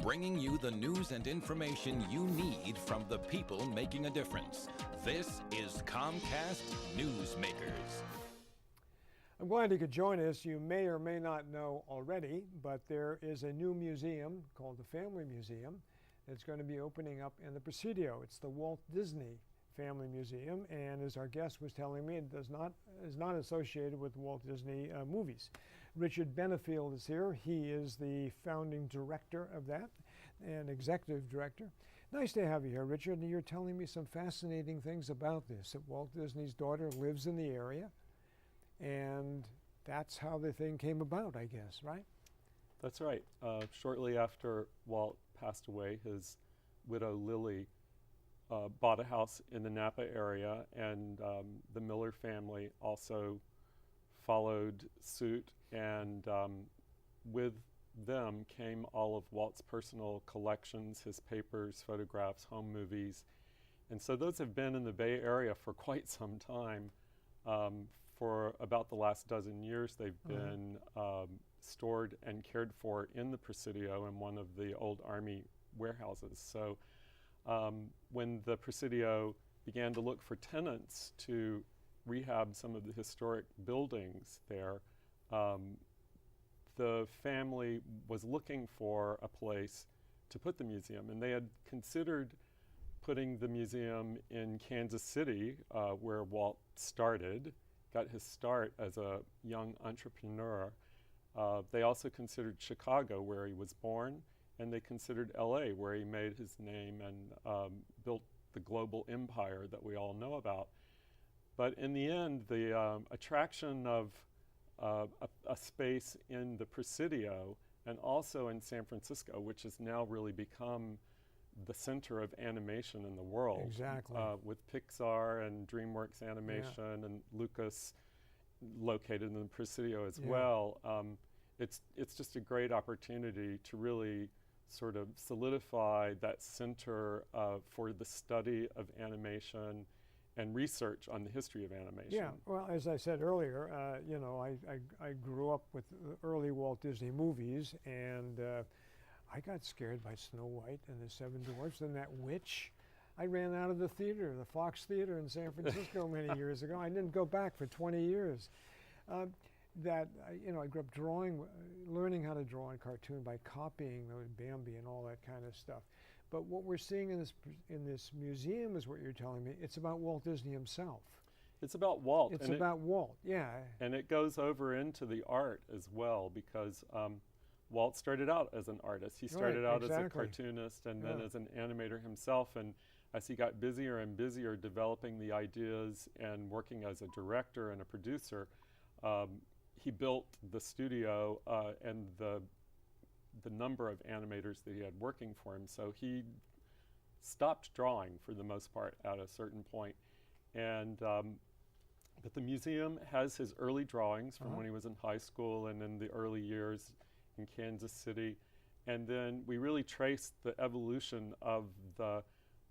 bringing you the news and information you need from the people making a difference. This is Comcast Newsmakers. I'm glad you could join us. You may or may not know already, but there is a new museum called the Family Museum that's going to be opening up in the Presidio. It's the Walt Disney Family Museum, and as our guest was telling me, it is not associated with Walt Disney movies. Richard Benefield is here. He is the founding director of that and executive director. Nice to have you here, Richard. And you're telling me some fascinating things about this, that Walt Disney's daughter lives in the area, and that's how the thing came about, I guess, right? That's right. Shortly after Walt passed away, his widow Lily bought a house in the Napa area, and the Miller family also followed suit, and with them came all of Walt's personal collections, his papers, photographs, home movies. And so those have been in the Bay Area for quite some time. For about the last dozen years, they've been stored and cared for in the Presidio in one of the old Army warehouses. So when the Presidio began to look for tenants to rehab some of the historic buildings there, the family was looking for a place to put the museum, and they had considered putting the museum in Kansas City, where Walt got his start as a young entrepreneur. They also considered Chicago, where he was born, and they considered LA, where he made his name and built the global empire that we all know about. But in the end, the attraction of a space in the Presidio and also in San Francisco, which has now really become the center of animation in the world. Exactly. With Pixar and DreamWorks Animation and Lucas located in the Presidio as well. It's just a great opportunity to really sort of solidify that center for the study of animation and research on the history of animation. Yeah, well, as I said earlier, you know, I grew up with the early Walt Disney movies, and I got scared by Snow White and the Seven Dwarfs and that witch. I ran out of the theater, the Fox Theater in San Francisco many years ago. I didn't go back for 20 years. You know, I grew up learning how to draw in cartoon by copying Bambi and all that kind of stuff. But what we're seeing in this museum is what you're telling me. It's about Walt Disney himself. It's about Walt. It's about Walt, yeah. And it goes over into the art as well, because Walt started out as an artist. He started out as a cartoonist and then as an animator himself. And as he got busier and busier developing the ideas and working as a director and a producer, he built the studio and the number of animators that he had working for him. So he stopped drawing for the most part at a certain point. And but the museum has his early drawings from when he was in high school and in the early years in Kansas City. And then we really traced the evolution of the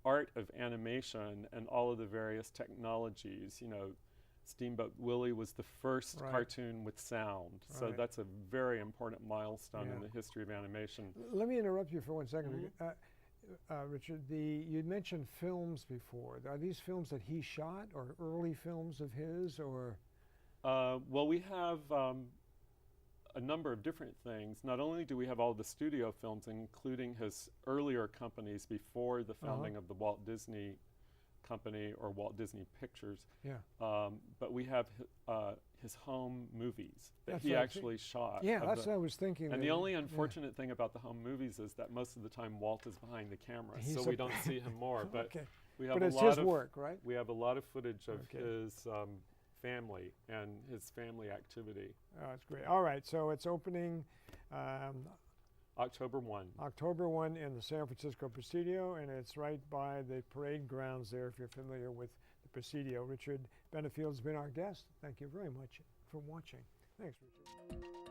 art of animation and all of the various technologies. You know, Steamboat Willie was the first cartoon with sound. So that's a very important milestone in the history of animation. Let me interrupt you for 1 second. Richard, you mentioned films before. Are these films that he shot or early films of his, or? Well, we have a number of different things. Not only do we have all the studio films, including his earlier companies before the founding of the Walt Disney Company or Walt Disney Pictures, but we have his home movies that he actually shot. Yeah, that's what I was thinking. And the only unfortunate thing about the home movies is that most of the time Walt is behind the camera, so we don't see him more. But we have it's his work, right? We have a lot of footage of his family and his family activity. Oh, that's great. All right, so it's opening October 1. October 1 in the San Francisco Presidio, and it's right by the parade grounds there, if you're familiar with the Presidio. Richard Benefield's been our guest. Thank you very much for watching. Thanks, Richard.